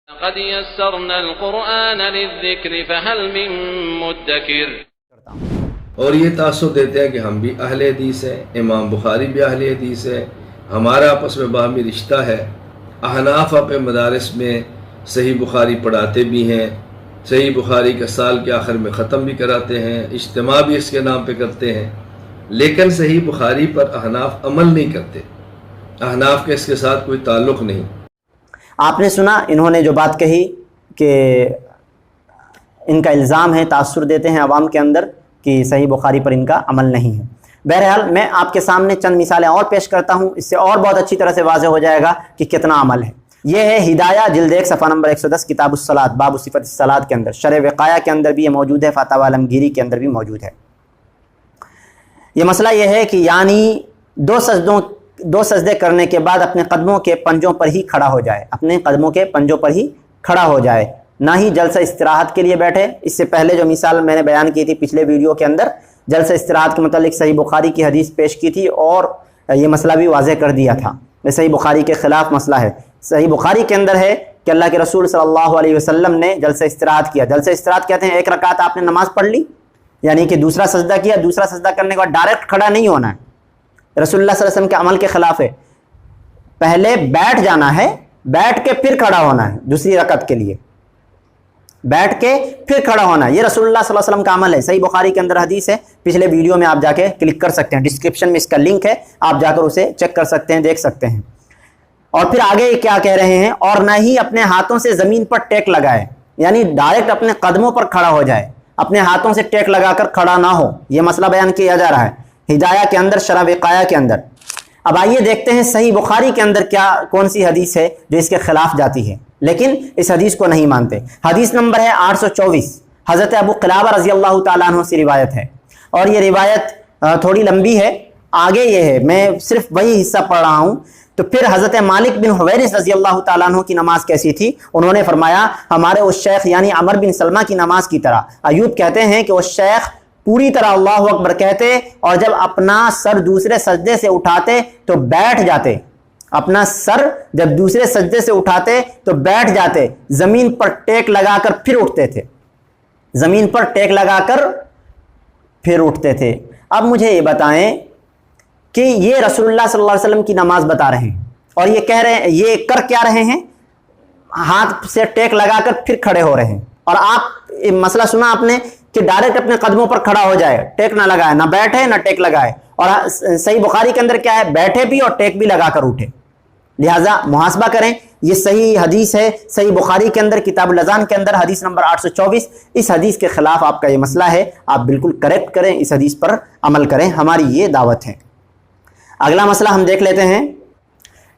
قد يسرنا القرآن للذكر فهل من مدكر. اور یہ تاثر دیتے ہیں کہ ہم بھی اہل حدیث ہیں، امام بخاری بھی اہل حدیث ہے، ہمارا آپس میں باہمی رشتہ ہے۔ احناف اپنے مدارس میں صحیح بخاری پڑھاتے بھی ہیں، صحیح بخاری کا سال کے آخر میں ختم بھی کراتے ہیں، اجتماع بھی اس کے نام پہ کرتے ہیں، لیکن صحیح بخاری پر احناف عمل نہیں کرتے، احناف کے اس کے ساتھ کوئی تعلق نہیں۔ آپ نے سنا انہوں نے جو بات کہی کہ ان کا الزام ہے، تاثر دیتے ہیں عوام کے اندر کہ صحیح بخاری پر ان کا عمل نہیں ہے۔ بہرحال میں آپ کے سامنے چند مثالیں اور پیش کرتا ہوں، اس سے اور بہت اچھی طرح سے واضح ہو جائے گا کہ کتنا عمل ہے۔ یہ ہے ہدایہ جلد 1 صفحہ نمبر 110 کتاب الصلاۃ باب صفت الصلاۃ کے اندر، شرح وقایہ کے اندر بھی یہ موجود ہے، فتاوی عالمگیری کے اندر بھی موجود ہے۔ یہ مسئلہ یہ ہے کہ یعنی دو سجدے کرنے کے بعد اپنے قدموں کے پنجوں پر ہی کھڑا ہو جائے، اپنے قدموں کے پنجوں پر ہی کھڑا ہو جائے، نہ ہی جلسہ استراحت کے لیے بیٹھے۔ اس سے پہلے جو مثال میں نے بیان کی تھی پچھلے ویڈیو کے اندر، جلسہ استراحت کے متعلق صحیح بخاری کی حدیث پیش کی تھی اور یہ مسئلہ بھی واضح کر دیا تھا۔ یہ صحیح بخاری کے خلاف مسئلہ ہے۔ صحیح بخاری کے اندر ہے کہ اللہ کے رسول صلی اللہ علیہ وسلم نے جلسہ استراحت کیا۔ جلسہ استراحت کہتے ہیں ایک رکعت آپ نے نماز پڑھ لی، یعنی کہ دوسرا سجدہ کیا، دوسرا سجدہ کرنے کے بعد ڈائریکٹ کھڑا نہیں ہونا ہے، رسول اللہ صلی اللہ علیہ وسلم کے عمل کے خلاف ہے۔ پہلے بیٹھ جانا ہے، بیٹھ کے پھر کھڑا ہونا ہے، دوسری رکعت کے لیے بیٹھ کے پھر کھڑا ہونا ہے۔ یہ رسول اللہ صلی اللہ علیہ وسلم کا عمل ہے۔ صحیح بخاری کے اندر حدیث ہے، پچھلے ویڈیو میں آپ جا کے کلک کر سکتے ہیں، ڈسکرپشن میں اس کا لنک ہے، آپ جا کر اسے چیک کر سکتے ہیں، دیکھ سکتے ہیں۔ اور پھر آگے یہ کیا کہہ رہے ہیں، اور نہ ہی اپنے ہاتھوں سے زمین پر ٹیک لگائے، یعنی ڈائریکٹ اپنے قدموں پر کھڑا ہو جائے، اپنے ہاتھوں سے ٹیک لگا کر کھڑا نہ ہو۔ یہ مسئلہ بیان کیا جا رہا ہے ہدایہ کے اندر، شرح وقایہ کے اندر۔ اب آئیے دیکھتے ہیں صحیح بخاری کے اندر کون سی حدیث ہے جو اس کے خلاف جاتی ہے، لیکن اس حدیث کو نہیں مانتے۔ حدیث نمبر ہے 824، حضرت ابو قلابہ رضی اللہ تعالیٰ عنہ سے روایت ہے، اور یہ روایت تھوڑی لمبی ہے، آگے یہ ہے، میں صرف وہی حصہ پڑھ رہا ہوں۔ تو پھر حضرت مالک بن حویرث رضی اللہ تعالیٰ عنہ کی نماز کیسی تھی؟ انہوں نے فرمایا ہمارے اس شیخ یعنی عمر بن سلمہ کی نماز کی طرح۔ ایوب کہتے ہیں کہ اس شیخ پوری طرح اللہ اکبر کہتے اور جب اپنا سر دوسرے سجدے سے اٹھاتے تو بیٹھ جاتے، اپنا سر جب دوسرے سجدے سے اٹھاتے تو بیٹھ جاتے، زمین پر ٹیک لگا کر پھر اٹھتے تھے، زمین پر ٹیک لگا کر پھر اٹھتے تھے۔ اب مجھے یہ بتائیں کہ یہ رسول اللہ صلی اللہ علیہ وسلم کی نماز بتا رہے ہیں، اور یہ کہہ رہے ہیں، یہ کر کیا رہے ہیں؟ ہاتھ سے ٹیک لگا کر پھر کھڑے ہو رہے ہیں۔ اور آپ مسئلہ سنا آپ نے کہ ڈائریکٹ اپنے قدموں پر کھڑا ہو جائے، ٹیک نہ لگائے، نہ بیٹھے نہ ٹیک لگائے۔ اور صحیح بخاری کے اندر کیا ہے؟ بیٹھے بھی اور ٹیک بھی لگا کر اٹھے۔ لہٰذا محاسبہ کریں، یہ صحیح حدیث ہے، صحیح بخاری کے اندر کتاب الاذان کے اندر حدیث نمبر 824۔ اس حدیث کے خلاف آپ کا یہ مسئلہ ہے، آپ بالکل کریکٹ کریں، اس حدیث پر عمل کریں، ہماری یہ دعوت ہے۔ اگلا مسئلہ ہم دیکھ لیتے ہیں،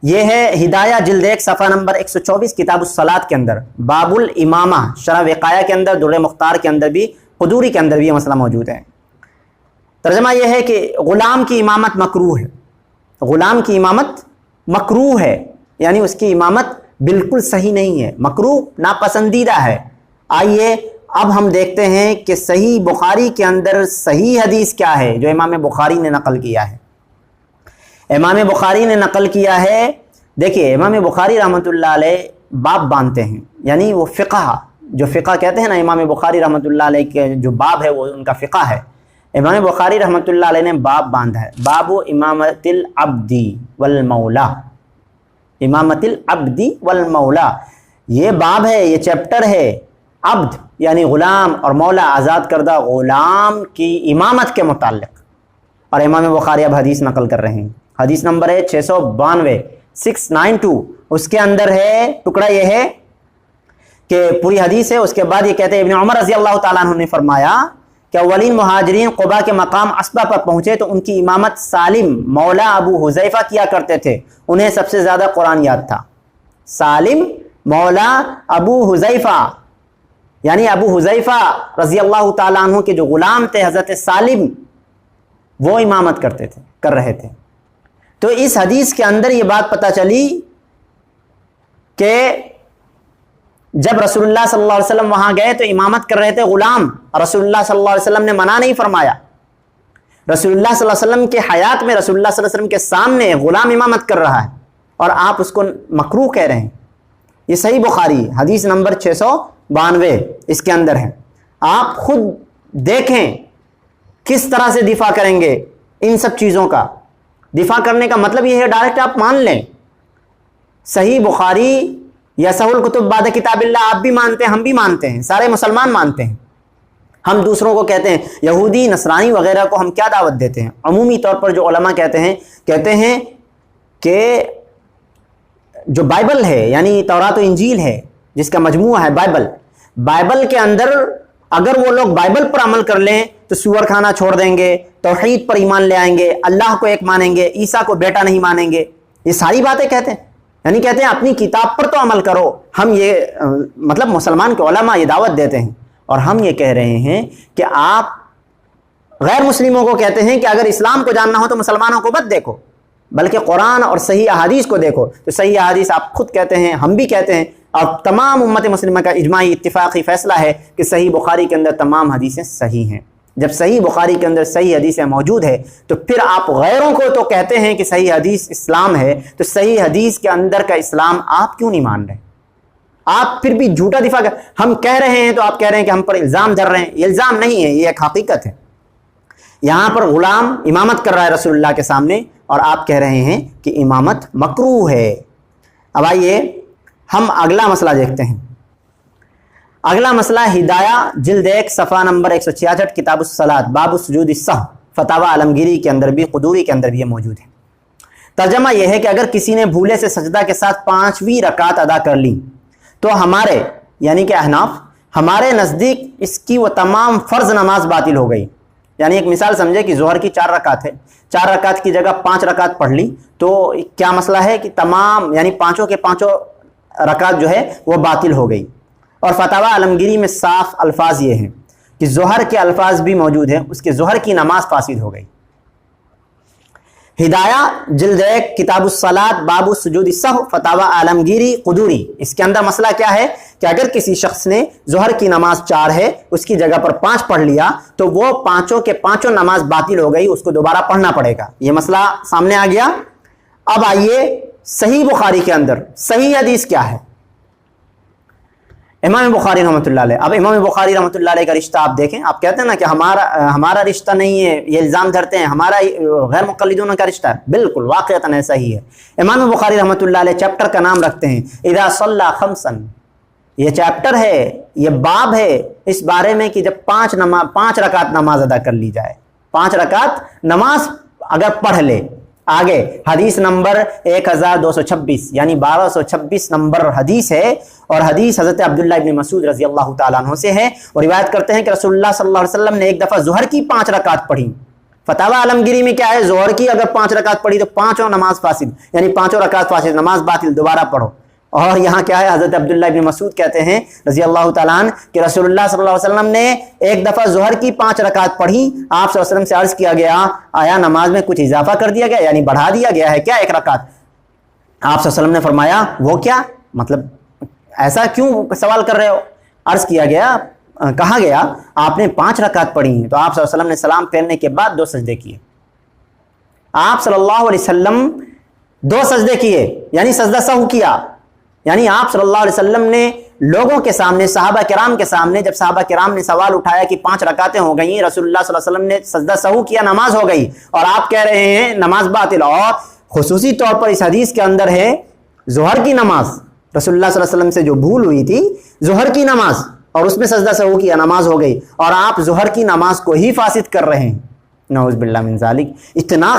یہ ہے ہدایہ جلد 1 صفحہ نمبر 124 کتاب الصلاۃ کے اندر، باب الامامہ، شرح وقایہ کے اندر، در مختار کے اندر بھی، قدوری کے اندر بھی یہ مسئلہ موجود ہے۔ ترجمہ یہ ہے کہ غلام کی امامت مکروہ ہے، غلام کی امامت مکروہ ہے، یعنی اس کی امامت بالکل صحیح نہیں ہے، مکروہ ناپسندیدہ ہے۔ آئیے اب ہم دیکھتے ہیں کہ صحیح بخاری کے اندر صحیح حدیث کیا ہے جو امام بخاری نے نقل کیا ہے۔ امام بخاری نے نقل کیا ہے، دیکھیے امام بخاری رحمۃ اللہ علیہ باب باندھتے ہیں، یعنی وہ فقہ، جو فقہ کہتے ہیں نا، امام بخاری رحمۃ اللہ علیہ کے جو باب ہے وہ ان کا فقہ ہے۔ امام بخاری رحمۃ اللہ علیہ نے باب باندھا ہے، باب امامت العبدی والمولا، امامت العبدی والمولا، یہ باب ہے، یہ چیپٹر ہے، عبد یعنی غلام اور مولا آزاد کردہ غلام کی امامت کے متعلق۔ اور امام بخاری اب حدیث نقل کر رہے ہیں، حدیث نمبر ہے 692، 692، اس کے اندر ہے ٹکڑا یہ ہے کہ پوری حدیث ہے، اس کے بعد یہ کہتے ہیں ابن عمر رضی اللہ تعالیٰ عنہ نے فرمایا کہ اولین مہاجرین قباء کے مقام اسبا پر پہنچے تو ان کی امامت سالم مولا ابو حذیفہ کیا کرتے تھے، انہیں سب سے زیادہ قرآن یاد تھا۔ سالم مولا ابو حذیفہ، یعنی ابو حذیفہ رضی اللہ تعالیٰ عنہ کے جو غلام تھے حضرت سالم، وہ امامت کر رہے تھے۔ تو اس حدیث کے اندر یہ بات پتہ چلی کہ جب رسول اللہ صلی اللہ علیہ وسلم وہاں گئے تو امامت کر رہے تھے غلام، رسول اللہ صلی اللہ علیہ وسلم نے منع نہیں فرمایا۔ رسول اللہ صلی اللہ علیہ وسلم کے حیات میں رسول اللہ صلی اللہ علیہ وسلم کے سامنے غلام امامت کر رہا ہے اور آپ اس کو مکروہ کہہ رہے ہیں۔ یہ صحیح بخاری حدیث نمبر 692 اس کے اندر ہے. آپ خود دیکھیں کس طرح سے دفاع کریں گے ان سب چیزوں کا. دفاع کرنے کا مطلب یہ ہے ڈائریکٹ آپ مان لیں صحیح بخاری یا صحیح الکتب بعد کتاب اللہ آپ بھی مانتے ہیں، ہم بھی مانتے ہیں، سارے مسلمان مانتے ہیں. ہم دوسروں کو کہتے ہیں یہودی نصرانی وغیرہ کو ہم کیا دعوت دیتے ہیں؟ عمومی طور پر جو علماء کہتے ہیں کہ جو بائبل ہے یعنی تورات و انجیل ہے جس کا مجموعہ ہے بائبل کے اندر اگر وہ لوگ بائبل پر عمل کر لیں تو سور کھانا چھوڑ دیں گے، توحید پر ایمان لے آئیں گے، اللہ کو ایک مانیں گے، عیسیٰ کو بیٹا نہیں مانیں گے. یہ ساری باتیں کہتے ہیں، یعنی کہتے ہیں اپنی کتاب پر تو عمل کرو. ہم یہ مطلب مسلمان کے علماء یہ دعوت دیتے ہیں، اور ہم یہ کہہ رہے ہیں کہ آپ غیر مسلموں کو کہتے ہیں کہ اگر اسلام کو جاننا ہو تو مسلمانوں کو مت دیکھو بلکہ قرآن اور صحیح احادیث کو دیکھو. تو صحیح احادیث آپ خود کہتے ہیں، ہم بھی کہتے ہیں، اور تمام امت مسلمہ کا اجماعی اتفاقی فیصلہ ہے کہ صحیح بخاری کے اندر تمام حدیثیں صحیح ہیں. جب صحیح بخاری کے اندر صحیح حدیثیں موجود ہے تو پھر آپ غیروں کو تو کہتے ہیں کہ صحیح حدیث اسلام ہے، تو صحیح حدیث کے اندر کا اسلام آپ کیوں نہیں مان رہے؟ آپ پھر بھی جھوٹا دفاع ہم کہہ رہے ہیں تو آپ کہہ رہے ہیں کہ ہم پر الزام دھر رہے ہیں. یہ الزام نہیں ہے، یہ ایک حقیقت ہے. یہاں پر غلام امامت کر رہا ہے رسول اللہ کے سامنے اور آپ کہہ رہے ہیں کہ امامت مکروہ ہے. اب آئیے ہم اگلا مسئلہ دیکھتے ہیں. اگلا مسئلہ ہدایہ جلد 1 صفحہ نمبر 166 کتاب الصلاۃ باب السجود السہو فتاوی عالمگیری کے اندر بھی قدوری کے اندر بھی یہ موجود ہے. ترجمہ یہ ہے کہ اگر کسی نے بھولے سے سجدہ کے ساتھ 5ویں رکعت ادا کر لی تو ہمارے یعنی کہ احناف ہمارے نزدیک اس کی وہ تمام فرض نماز باطل ہو گئی. یعنی ایک مثال سمجھے کہ ظہر کی 4 رکعت ہے، 4 رکعت کی جگہ 5 رکعت پڑھ لی تو کیا مسئلہ ہے کہ تمام یعنی پانچوں کے پانچوں رکعت جو ہے وہ باطل ہو گئی. اور فتاوی عالمگیری میں صاف الفاظ یہ ہیں کہ ظہر کے الفاظ بھی موجود ہیں، اس کے ظہر کی نماز فاسد ہو گئی. ہدایہ جلد 1 کتاب الصلاۃ باب السجود السہو فتاوی عالمگیری قدوری، اس کے اندر مسئلہ کیا ہے کہ اگر کسی شخص نے ظہر کی نماز 4 ہے اس کی جگہ پر 5 پڑھ لیا تو وہ پانچوں کے پانچوں نماز باطل ہو گئی، اس کو دوبارہ پڑھنا پڑے گا. یہ مسئلہ سامنے آ گیا. اب آئیے صحیح بخاری کے اندر صحیح حدیث کیا ہے. امام بخاری رحمۃ اللہ علیہ، اب امام بخاری رحمۃ اللہ علیہ کا رشتہ آپ دیکھیں. آپ کہتے ہیں نا کہ ہمارا رشتہ نہیں ہے، یہ الزام دھرتے ہیں ہمارا غیر مقلدون کا رشتہ ہے. بالکل واقعتاً ایسا ہی ہے. امام بخاری رحمۃ اللہ علیہ چیپٹر کا نام رکھتے ہیں اذا صلی خمسا. یہ چیپٹر ہے، یہ باب ہے اس بارے میں کہ جب 5 رکعت نماز ادا کر لی جائے، 5 رکعت نماز اگر پڑھ لے. آگے حدیث نمبر 1226 یعنی 1226 نمبر حدیث ہے، اور حدیث حضرت عبداللہ ابن مسعود رضی اللہ تعالیٰ عنہ سے ہے، اور روایت کرتے ہیں کہ رسول اللہ صلی اللہ علیہ وسلم نے ایک دفعہ ظہر کی 5 رکعت پڑھی. فتاوی عالمگیری میں کیا ہے، ظہر کی اگر 5 رکعت پڑھی تو پانچوں نماز فاسد، یعنی پانچوں رکعت فاسد، نماز باطل، دوبارہ پڑھو. اور یہاں کیا ہے، حضرت عبداللہ ابن مسعود کہتے ہیں رضی اللہ تعالیٰ عنہ کہ رسول اللہ صلی اللہ علیہ وسلم نے ایک دفعہ ظہر کی 5 رکعت پڑھی. آپ صلی اللہ علیہ وسلم سے عرض کیا گیا آیا نماز میں کچھ اضافہ کر دیا گیا، یعنی بڑھا دیا گیا ہے کیا 1 رکعت؟ آپ صلی اللہ علیہ وسلم نے فرمایا وہ کیا، مطلب ایسا کیوں سوال کر رہے ہو؟ عرض کیا گیا، کہا گیا آپ نے 5 رکعت پڑھی ہیں. تو آپ صلی اللہ علیہ وسلم نے سلام پھیرنے کے بعد 2 سجدے کیے. آپ صلی اللہ علیہ وسلم 2 سجدے کیے یعنی سجدہ سہو کیا. یعنی آپ صلی اللہ علیہ وسلم نے لوگوں کے سامنے، صحابہ کرام کے سامنے، جب صحابہ کرام نے سوال اٹھایا کہ 5 رکعتیں ہو گئی، رسول اللہ صلی اللہ علیہ وسلم نے سجدہ سہو کیا، نماز ہو گئی، اور آپ کہہ رہے ہیں نماز باطل. اور خصوصی طور پر اس حدیث کے اندر ہے ظہر کی نماز، رسول اللہ صلی اللہ علیہ وسلم سے جو بھول ہوئی تھی ظہر کی نماز، اور اس میں سجدہ سہو کیا، نماز ہو گئی، اور آپ ظہر کی نماز کو ہی فاسد کر رہے ہیں. نعوذ باللہ من ذالک. اتنا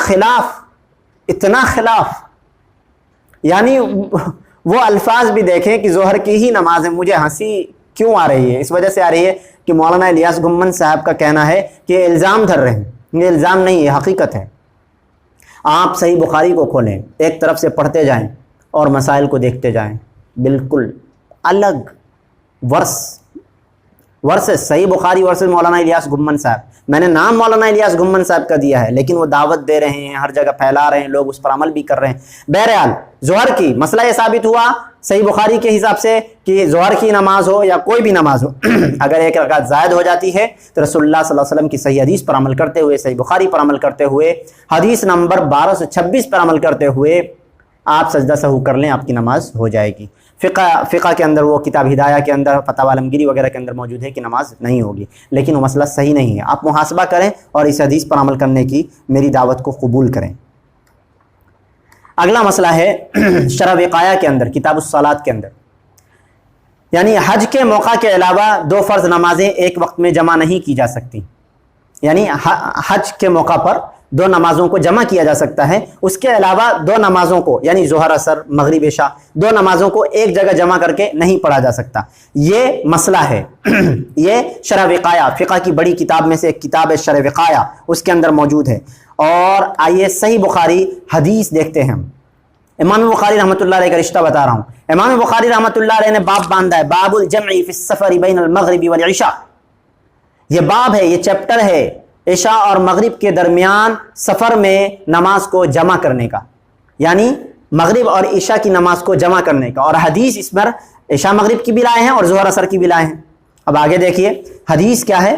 خلاف یعنی وہ الفاظ بھی دیکھیں کہ ظہر کی ہی نماز ہے. مجھے ہنسی کیوں آ رہی ہے؟ اس وجہ سے آ رہی ہے کہ مولانا الیاس گمن صاحب کا کہنا ہے کہ الزام دھر رہے ہیں. یہ الزام نہیں، یہ حقیقت ہے. آپ صحیح بخاری کو کھولیں، ایک طرف سے پڑھتے جائیں اور مسائل کو دیکھتے جائیں، بالکل الگ ورسز صحیح بخاری ورسز مولانا الیاس گمن صاحب. میں نے نام مولانا الیاس گمن صاحب کا دیا ہے، لیکن وہ دعوت دے رہے ہیں، ہر جگہ پھیلا رہے ہیں، لوگ اس پر عمل بھی کر رہے ہیں. بہرحال ظہر کی مسئلہ یہ ثابت ہوا صحیح بخاری کے حساب سے کہ ظہر کی نماز ہو یا کوئی بھی نماز ہو اگر 1 رکعت زائد ہو جاتی ہے تو رسول اللہ صلی اللہ علیہ وسلم کی صحیح حدیث پر عمل کرتے ہوئے، صحیح بخاری پر عمل کرتے ہوئے، حدیث نمبر 1226 پر عمل کرتے ہوئے آپ سجدہ سہو کر لیں، آپ کی نماز ہو جائے گی. فقہ کے اندر وہ کتاب ہدایہ کے اندر فتاوی عالمگیری وغیرہ کے اندر موجود ہے کہ نماز نہیں ہوگی، لیکن وہ مسئلہ صحیح نہیں ہے۔ آپ محاسبہ کریں اور اس حدیث پر عمل کرنے کی میری دعوت کو قبول کریں۔ اگلا مسئلہ ہے شرح وقایہ کے اندر کتاب الصلاۃ کے اندر، یعنی حج کے موقع کے علاوہ 2 فرض نمازیں ایک وقت میں جمع نہیں کی جا سکتی، یعنی حج کے موقع پر 2 نمازوں کو جمع کیا جا سکتا ہے، اس کے علاوہ 2 نمازوں کو یعنی ظہر اثر مغرب عشاء 2 نمازوں کو ایک جگہ جمع کر کے نہیں پڑھا جا سکتا۔ یہ مسئلہ ہے یہ شرح وقایہ فقہ کی بڑی کتاب میں سے ایک کتاب ہے شرح وقایہ، اس کے اندر موجود ہے۔ اور آئیے صحیح بخاری حدیث دیکھتے ہیں ہم۔ امام بخاری رحمۃ اللہ علیہ کا رشتہ بتا رہا ہوں۔ امام بخاری رحمۃ اللہ علیہ نے باب باندھا ہے، باب الجمع فی السفر بین المغرب والعشاء۔ یہ باب ہے، یہ چیپٹر ہے عشاء اور مغرب کے درمیان سفر میں نماز کو جمع کرنے کا، یعنی مغرب اور عشاء کی نماز کو جمع کرنے کا، اور حدیث اس پر عشاء مغرب کی بھی لائے ہیں اور ظہر اثر کی بھی لائے ہیں۔ اب آگے دیکھیے حدیث کیا ہے۔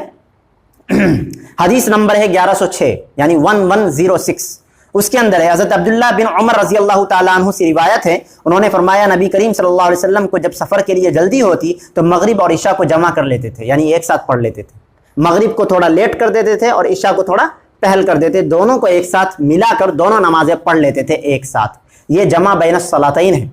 حدیث نمبر ہے 1106 یعنی 1106۔ اس کے اندر ہے حضرت عبداللہ بن عمر رضی اللہ تعالیٰ عنہ سے روایت ہے، انہوں نے فرمایا نبی کریم صلی اللہ علیہ وسلم کو جب سفر کے لیے جلدی ہوتی تو مغرب اور عشاء کو جمع کر لیتے تھے، یعنی ایک ساتھ پڑھ لیتے تھے۔ مغرب کو تھوڑا لیٹ کر دیتے تھے اور عشاء کو تھوڑا پہل کر دیتے، دونوں کو ایک ساتھ ملا کر دونوں نمازیں پڑھ لیتے تھے ایک ساتھ۔ یہ جمع بین الصلاتین ہے،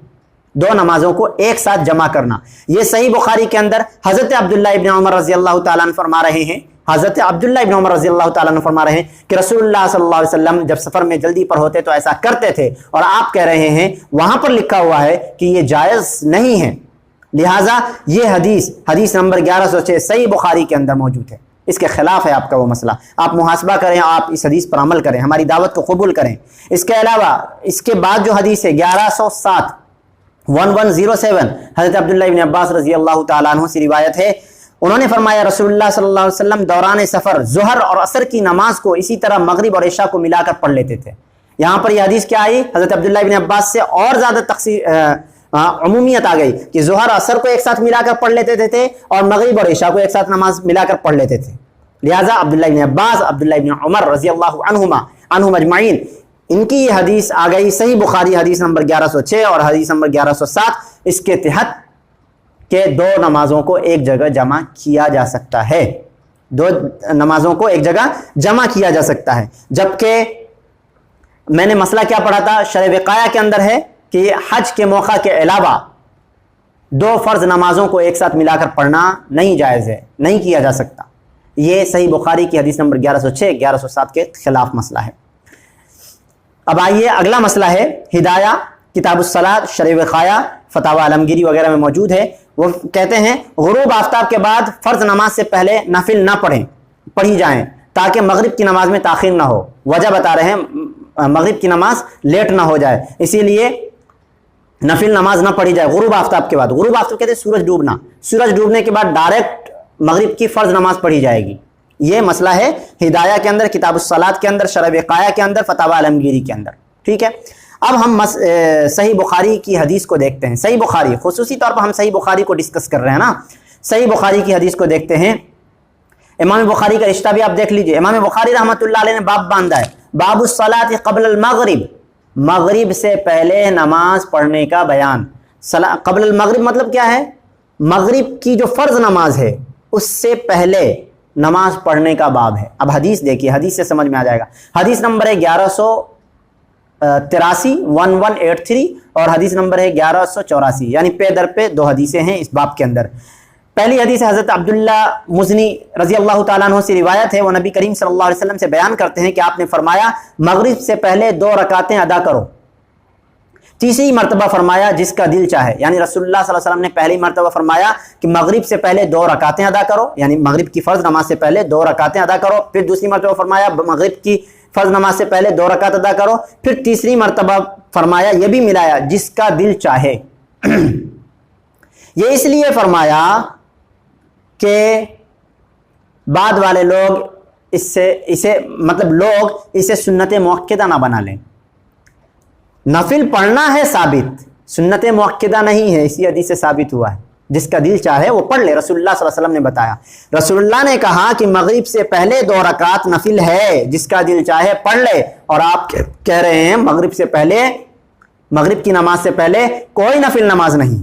2 نمازوں کو ایک ساتھ جمع کرنا۔ یہ صحیح بخاری کے اندر حضرت عبداللہ ابن عمر رضی اللہ تعالیٰ عنہ فرما رہے ہیں، حضرت عبداللہ ابن عمر رضی اللہ تعالیٰ عنہ فرما رہے ہیں کہ رسول اللہ صلی اللہ علیہ وسلم جب سفر میں جلدی پر ہوتے تو ایسا کرتے تھے، اور آپ کہہ رہے ہیں وہاں پر لکھا ہوا ہے کہ یہ جائز نہیں ہے، لہٰذا یہ حدیث نمبر 1106 صحیح بخاری کے اندر موجود ہے، اس کے خلاف ہے آپ کا وہ مسئلہ۔ آپ محاسبہ کریں، آپ اس حدیث پر عمل کریں، ہماری دعوت کو قبول کریں۔ اس کے علاوہ اس کے بعد جو حدیث ہے 1107 1107 حضرت عبداللہ ابن عباس رضی اللہ تعالیٰ عنہ سے روایت ہے، انہوں نے فرمایا رسول اللہ صلی اللہ علیہ وسلم دوران سفر ظہر اور عصر کی نماز کو اسی طرح مغرب اور عشاء کو ملا کر پڑھ لیتے تھے۔ یہاں پر یہ حدیث کیا آئی؟ حضرت عبداللہ ابن عباس سے اور زیادہ عمومیت آ گئی کہ ظہر عصر کو ایک ساتھ ملا کر پڑھ لیتے تھے اور مغرب اور عشاء کو ایک ساتھ نماز ملا کر پڑھ لیتے تھے، لہٰذا عبداللہ ابن عباس عبداللہ ابن عمر رضی اللہ عنہم اجمعین ان کی یہ حدیث آ گئی صحیح بخاری حدیث نمبر 1106 اور حدیث نمبر 1107، اس کے تحت کہ 2 نمازوں کو ایک جگہ جمع کیا جا سکتا ہے، 2 نمازوں کو ایک جگہ جمع کیا جا سکتا ہے۔ جبکہ میں نے مسئلہ کیا پڑھا تھا شرح وقایہ کے اندر ہے کہ حج کے موقع کے علاوہ 2 فرض نمازوں کو ایک ساتھ ملا کر پڑھنا نہیں جائز ہے، نہیں کیا جا سکتا۔ یہ صحیح بخاری کی حدیث نمبر 1106 1107 کے خلاف مسئلہ ہے۔ اب آئیے اگلا مسئلہ ہے ہدایہ کتاب الصلاۃ شرح وقایہ فتاوی عالمگیری وغیرہ میں موجود ہے۔ وہ کہتے ہیں غروب آفتاب کے بعد فرض نماز سے پہلے نفل نہ پڑھی جائیں تاکہ مغرب کی نماز میں تاخیر نہ ہو۔ وجہ بتا رہے ہیں مغرب کی نماز لیٹ نہ ہو جائے، اسی لیے نفل نماز نہ پڑھی جائے غروب آفتاب کے بعد۔ غروب آفتاب کہتے ہیں سورج ڈوبنا، سورج ڈوبنے کے بعد ڈائریکٹ مغرب کی فرض نماز پڑھی جائے گی۔ یہ مسئلہ ہے ہدایہ کے اندر کتاب الصلاۃ کے اندر شرح وقایہ کے اندر فتاوی عالمگیری کے اندر، ٹھیک ہے۔ اب ہم صحیح بخاری کی حدیث کو دیکھتے ہیں۔ صحیح بخاری خصوصی طور پر ہم صحیح بخاری کو ڈسکس کر رہے ہیں نا، صحیح بخاری کی حدیث کو دیکھتے ہیں۔ امام بخاری کا رشتہ بھی آپ دیکھ لیجئے، امام بخاری رحمۃ اللہ علیہ نے باب باندھا ہے، باب الصلاۃ قبل المغرب، مغرب سے پہلے نماز پڑھنے کا بیان۔ قبل المغرب مطلب کیا ہے؟ مغرب کی جو فرض نماز ہے اس سے پہلے نماز پڑھنے کا باب ہے۔ اب حدیث دیکھیے، حدیث سے سمجھ میں آ جائے گا۔ حدیث نمبر ہے 1183 1183 اور حدیث نمبر ہے 1184، یعنی پے در پہ 2 حدیثیں ہیں اس باب کے اندر۔ پہلی حدیث حضرت عبداللہ مزنی رضی اللہ تعالیٰ عنہ سے روایت ہے، وہ نبی کریم صلی اللہ علیہ وسلم سے بیان کرتے ہیں کہ آپ نے فرمایا مغرب سے پہلے 2 رکعتیں ادا کرو، تیسری مرتبہ فرمایا جس کا دل چاہے، یعنی رسول اللہ صلی اللہ علیہ وسلم نے پہلی مرتبہ فرمایا کہ مغرب سے پہلے 2 رکعتیں ادا کرو، یعنی مغرب کی فرض نماز سے پہلے 2 رکعتیں ادا کرو، پھر دوسری مرتبہ فرمایا مغرب کی فرض نماز سے پہلے 2 رکعت ادا کرو، پھر تیسری مرتبہ فرمایا یہ بھی ملایا جس کا دل چاہے۔ یہ اس لیے فرمایا کہ بعد والے لوگ اسے سنت موقدہ نہ بنا لیں۔ نفل پڑھنا ہے ثابت، سنت موقدہ نہیں ہے، اسی حدیث سے ثابت ہوا ہے، جس کا دل چاہے وہ پڑھ لے۔ رسول اللہ صلی اللہ علیہ وسلم نے بتایا، رسول اللہ نے کہا کہ مغرب سے پہلے 2 رکعت نفل ہے، جس کا دل چاہے پڑھ لے، اور آپ کہہ رہے ہیں مغرب سے پہلے، مغرب کی نماز سے پہلے کوئی نفل نماز نہیں،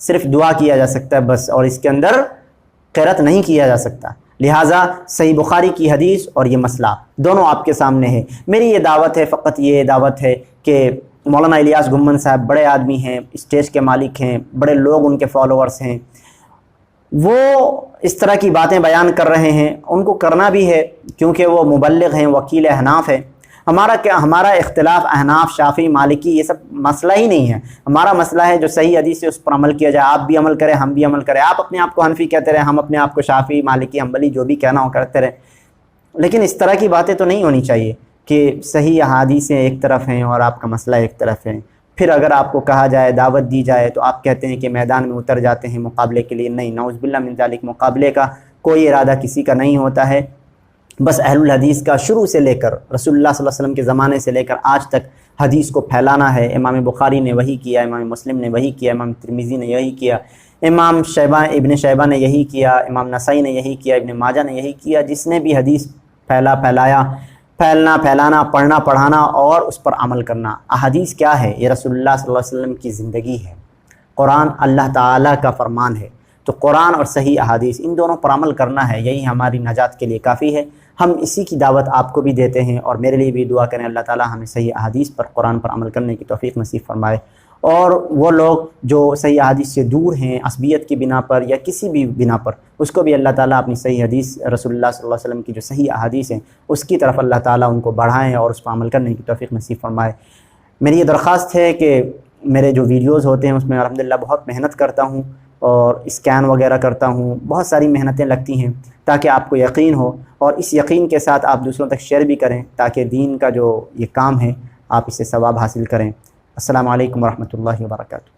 صرف دعا کیا جا سکتا ہے بس، اور اس کے اندر قرأت نہیں کیا جا سکتا۔ لہٰذا صحیح بخاری کی حدیث اور یہ مسئلہ دونوں آپ کے سامنے ہے۔ میری یہ دعوت ہے، فقط یہ دعوت ہے کہ مولانا الیاس گھمن صاحب بڑے آدمی ہیں، اسٹیج کے مالک ہیں، بڑے لوگ ان کے فالوورز ہیں، وہ اس طرح کی باتیں بیان کر رہے ہیں، ان کو کرنا بھی ہے کیونکہ وہ مبلغ ہیں، وکیل احناف ہے۔ ہمارا اختلاف احناف، شافعی، مالکی یہ سب مسئلہ ہی نہیں ہے۔ ہمارا مسئلہ ہے جو صحیح حدیث ہے اس پر عمل کیا جائے، آپ بھی عمل کریں، ہم بھی عمل کریں۔ آپ اپنے آپ کو حنفی کہتے رہیں، ہم اپنے آپ کو شافعی، مالکی، حنبلی، جو بھی کہنا ہو کرتے رہیں، لیکن اس طرح کی باتیں تو نہیں ہونی چاہیے کہ صحیح احادیث ایک طرف ہیں اور آپ کا مسئلہ ایک طرف ہے۔ پھر اگر آپ کو کہا جائے، دعوت دی جائے، تو آپ کہتے ہیں کہ میدان میں اتر جاتے ہیں مقابلے کے لیے۔ نہیں، نعوذ باللہ من ذالک، مقابلے کا کوئی ارادہ کسی کا نہیں ہوتا ہے۔ بس اہل الحدیث کا شروع سے لے کر رسول اللہ صلی اللہ علیہ وسلم کے زمانے سے لے کر آج تک حدیث کو پھیلانا ہے۔ امام بخاری نے وہی کیا، امام مسلم نے وہی کیا، امام ترمذی نے یہی کیا، ابن شیبہ نے یہی کیا، امام نسائی نے یہی کیا، ابن ماجہ نے یہی کیا۔ جس نے بھی حدیث پھیلانا، پڑھنا، پڑھانا اور اس پر عمل کرنا۔ احادیث کیا ہے؟ یہ رسول اللہ صلی اللہ علیہ وسلم کی زندگی ہے۔ قرآن اللہ تعالیٰ کا فرمان ہے، تو قرآن اور صحیح احادیث ان دونوں پر عمل کرنا ہے، یہی ہماری نجات کے لیے کافی ہے۔ ہم اسی کی دعوت آپ کو بھی دیتے ہیں، اور میرے لیے بھی دعا کریں اللہ تعالیٰ ہمیں صحیح احادیث پر، قرآن پر عمل کرنے کی توفیق نصیب فرمائے۔ اور وہ لوگ جو صحیح احادیث سے دور ہیں عصبیت کی بنا پر یا کسی بھی بنا پر، اس کو بھی اللہ تعالیٰ اپنی صحیح حدیث رسول اللہ صلی اللہ علیہ وسلم کی جو صحیح احادیث ہیں اس کی طرف اللہ تعالیٰ ان کو بڑھائیں اور اس پر عمل کرنے کی توفیق نصیب فرمائے۔ میری یہ درخواست ہے کہ میرے جو ویڈیوز ہوتے ہیں اس میں الحمدللہ بہت محنت کرتا ہوں اور اسکین وغیرہ کرتا ہوں، بہت ساری محنتیں لگتی ہیں تاکہ آپ کو یقین ہو، اور اس یقین کے ساتھ آپ دوسروں تک شیئر بھی کریں تاکہ دین کا جو یہ کام ہے آپ اسے ثواب حاصل کریں۔ السلام علیکم ورحمۃ اللہ وبرکاتہ۔